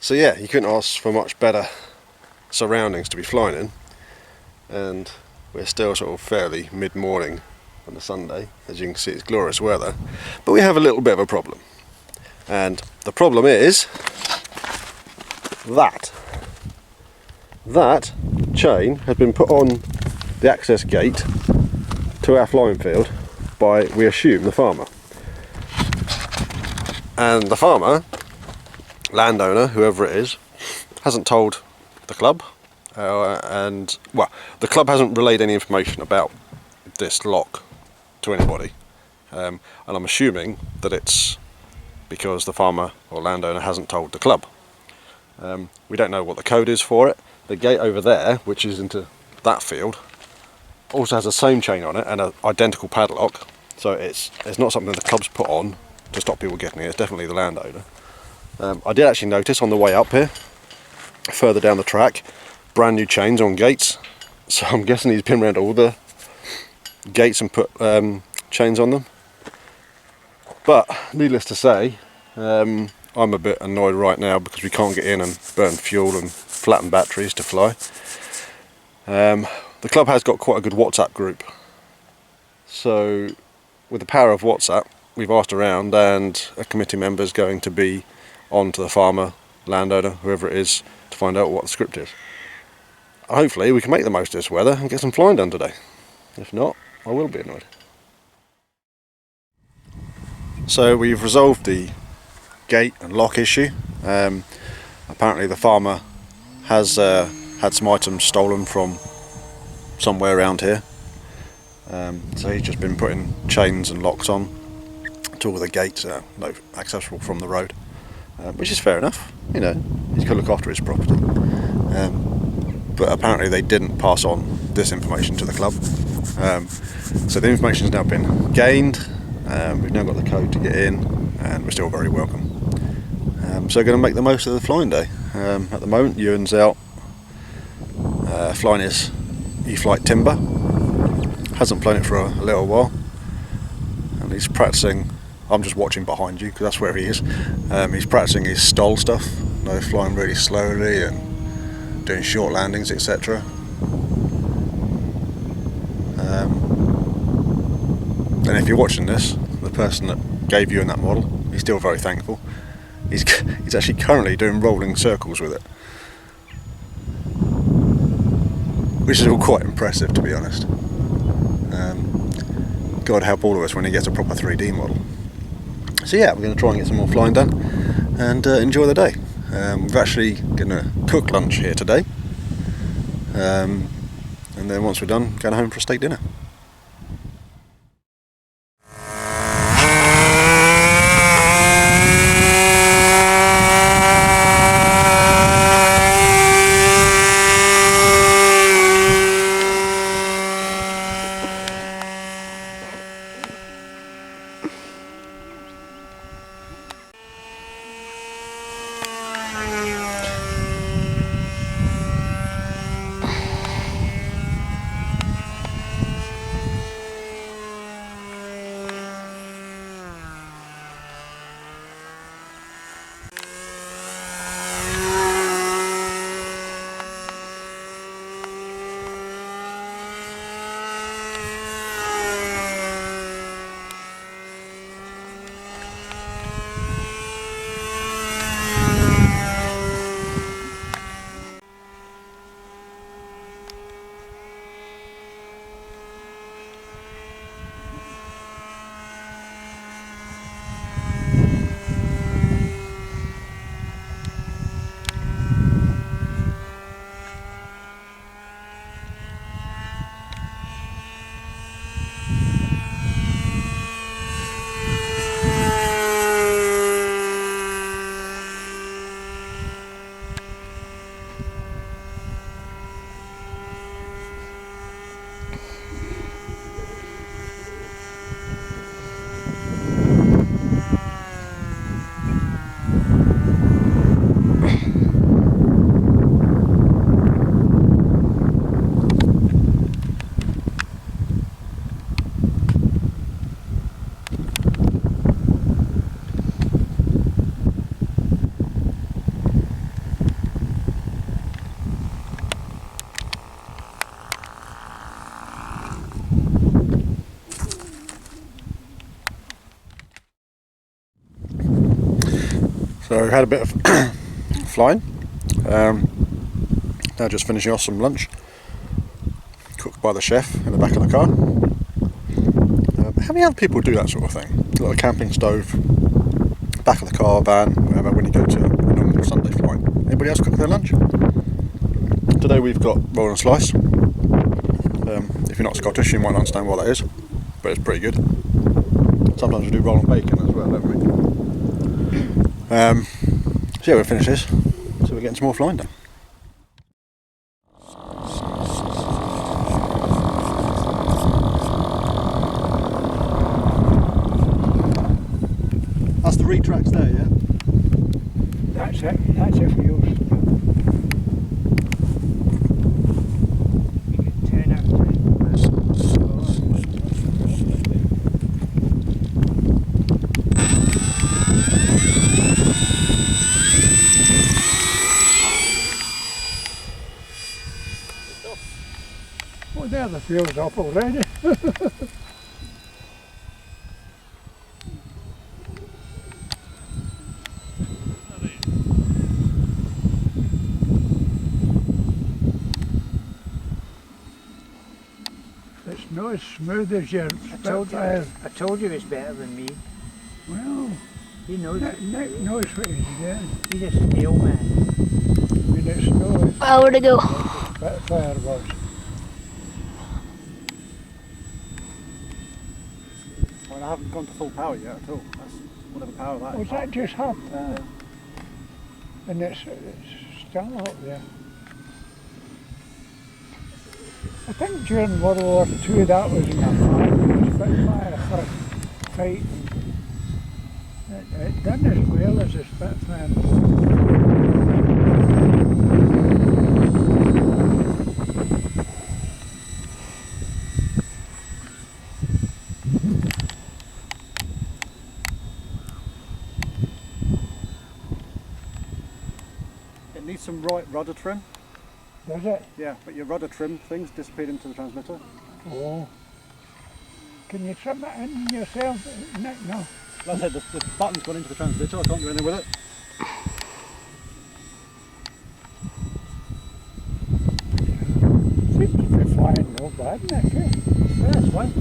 So yeah, you couldn't ask for much better surroundings to be flying in, and we're still sort of fairly mid-morning on a Sunday. As you can see, it's glorious weather, but we have a little bit of a problem, and the problem is that chain has been put on the access gate to our flying field by, we assume, the farmer. And the farmer, landowner, whoever it is, hasn't told the club, and well, the club hasn't relayed any information about this lock to anybody, and I'm assuming that it's because the farmer or landowner hasn't told the club. We don't know what the code is for it. The gate over there, which is into that field, also has the same chain on it and an identical padlock, so it's not something the club's put on to stop people getting it. It's definitely the landowner. I did actually notice on the way up here, further down the track, brand new chains on gates, so I'm guessing he's been around all the gates and put chains on them. But needless to say, I'm a bit annoyed right now because we can't get in and burn fuel and flatten batteries to fly. The club has got quite a good WhatsApp group, so with the power of WhatsApp, we've asked around, and a committee member is going to be on to the farmer, landowner, whoever it is, to find out what the script is. Hopefully we can make the most of this weather and get some flying done today. If not, I will be annoyed. So we've resolved the gate and lock issue. Apparently the farmer has had some items stolen from somewhere around here. So he's just been putting chains and locks on to all the gates, no accessible from the road, which is fair enough. You know, he's got to look after his property. But apparently they didn't pass on this information to the club. So the information has now been gained. We've now got the code to get in, and we're still very welcome. So we're going to make the most of the flying day. At the moment, Ewan's out flying his E-Flight Timber. Hasn't flown it for a little while, and he's practicing. I'm just watching behind you because that's where he is. He's practicing his stall stuff, flying really slowly and doing short landings, etc. And if you're watching this, the person that gave you in that model, he's still very thankful. He's actually currently doing rolling circles with it, which is all quite impressive, to be honest. God help all of us when he gets a proper 3D model. So yeah, we're going to try and get some more flying done and enjoy the day. We're actually going to cook lunch here today, and then once we're done, going home for a steak dinner. So we had a bit of flying. Now just finishing off some lunch, cooked by the chef in the back of the car. How many other people do that sort of thing? Like a camping stove, back of the car, van, whatever, when you go to a normal Sunday flight. Anybody else cook their lunch? Today we've got roll and slice. If you're not Scottish, you might not understand what that is, but it's pretty good. Sometimes we do roll and bacon as well, don't we? So yeah, we'll finish this, so we're getting some more flying done. That's the retracts there, yeah? That's it for yours. You can turn out well, there the fuel's up already. It's not as smooth as your Spitfire. I told you it's better than me. Well, He knows Nick knows what he's doing. He's a steel man. I mean, it's not as Oh, where'd it go? Spitfire was. Well, I haven't gone to full power yet at all. That's whatever power that Was is. that just half power? And it's still up there. I think during World War II that was in a Spitfire for fighting. It done as well as a Spitfire. It needs some right rudder trim. Does it? Yeah, but your rudder trim things disappeared into the transmitter. Oh. Can you trim it in yourself, Nick? No. Like I said, the button's gone into the transmitter, I can't do anything with it. Seems to be flying no bad, Nick. Eh? Yeah, it's fine.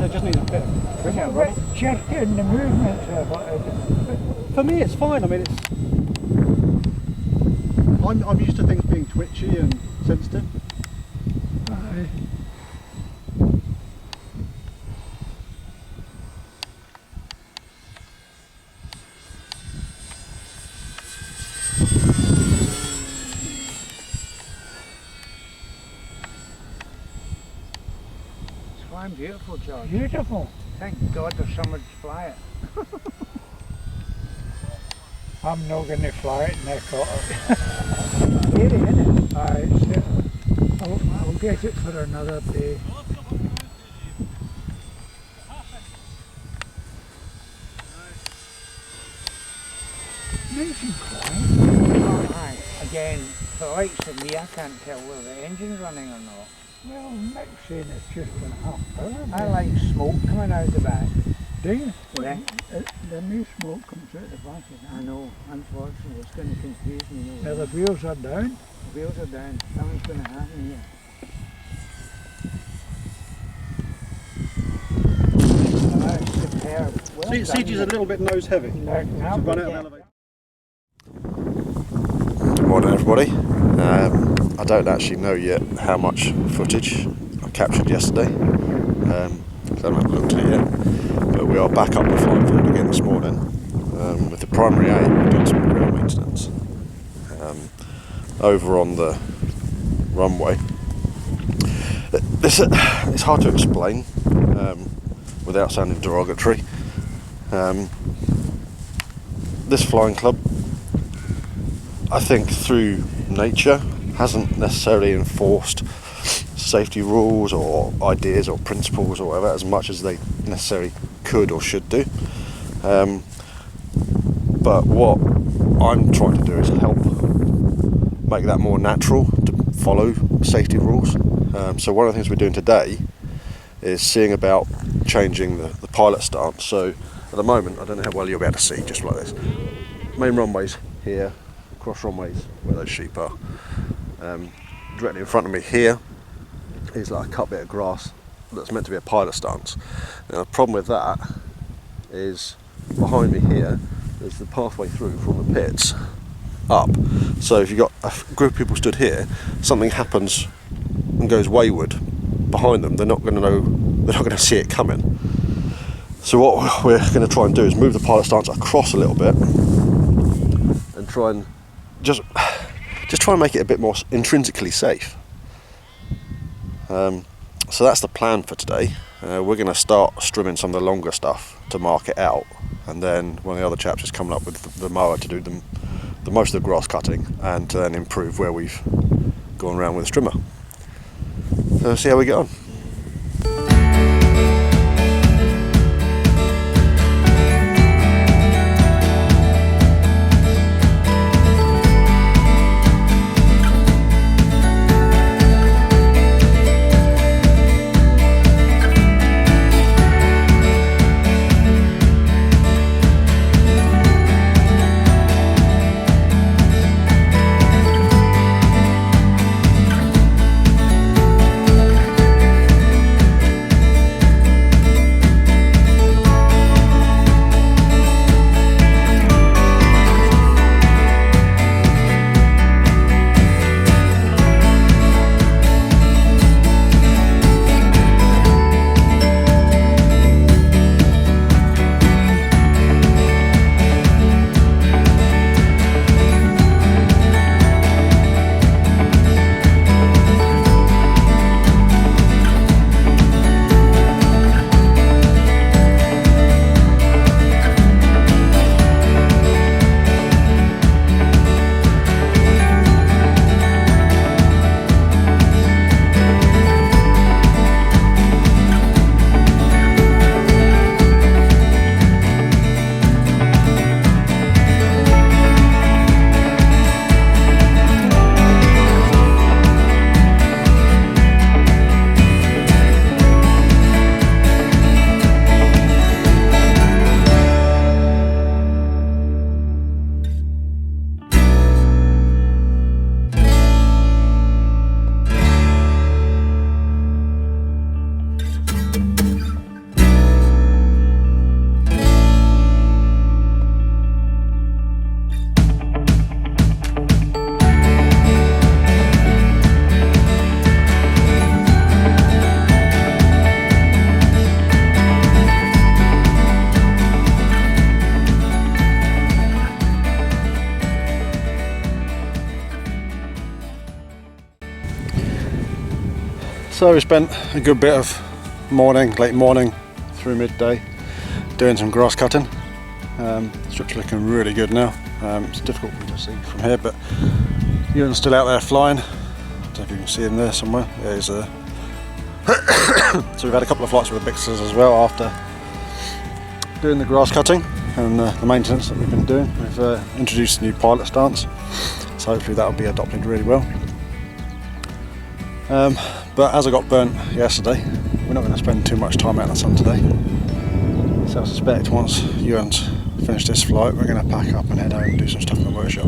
It just needs a bit of trim It's on a the rudder. bit jerky in the movements of it. For me, it's fine. I mean, I'm used to things being twitchy and sensitive. Aye. It's flying beautiful, George. Beautiful. Thank God there's someone to fly it. I'm not going to fly it, Nick. Scary, isn't it? Aye, I'll get it for another day. Nice and quiet. Oh, aye. Again, for the likes of me, I can't tell whether the engine's running or not. Well, Nick's saying it's just been half power. I like smoke coming out the back. Do you? Yeah. The new smoke comes out the back of I that. know, unfortunately, it's going to confuse me. Now the wheels are down. The wheels are down. Something's going to happen here. Aye. Superb. Well done, CG's a Nick. little bit nose heavy. Nick, To now run out of Yeah. elevator. Good morning, everybody. I don't actually know yet how much footage I captured yesterday. I haven't looked at it yet. But we are back up the flying field again this morning with the primary aim of doing some ground maintenance. Over on the runway. It's hard to explain without sounding derogatory. This flying club, I think through nature, hasn't necessarily enforced safety rules or ideas or principles or whatever as much as they necessarily could or should do. But what I'm trying to do is help make that more natural to follow safety rules. So one of the things we're doing today is seeing about changing the pilot stance. So at the moment, I don't know how well you'll be able to see, just like this. main runways here, cross runways where those sheep are. Directly in front of me here is like a cut bit of grass that's meant to be a pilot stance. Now the problem with that is behind me here there's the pathway through from the pits up. So if you've got a group of people stood here, something happens and goes wayward behind them, they're not going to see it coming. So what we're going to try and do is move the pilot stance across a little bit and try and just try and make it a bit more intrinsically safe. So that's the plan for today. We're going to start strimming some of the longer stuff to mark it out, and then one of the other chaps is coming up with the mower to do the most of the grass cutting and to then improve where we've gone around with the strimmer. So see how we get on. So we spent a good bit of late morning through midday doing some grass cutting. The strip's looking really good now. It's difficult to see from here, but Ewan's still out there flying. I don't know if you can see him there somewhere. Yeah, he's there. So we've had a couple of flights with the Bixers as well after doing the grass cutting and the maintenance that we've been doing. We've introduced a new pilot stance, so hopefully that'll be adopted really well. But as I got burnt yesterday, we're not going to spend too much time out in the sun today. So I suspect once Ewan's finished this flight, we're going to pack up and head home and do some stuff in the workshop.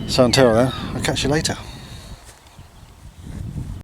So until then, I'll catch you later.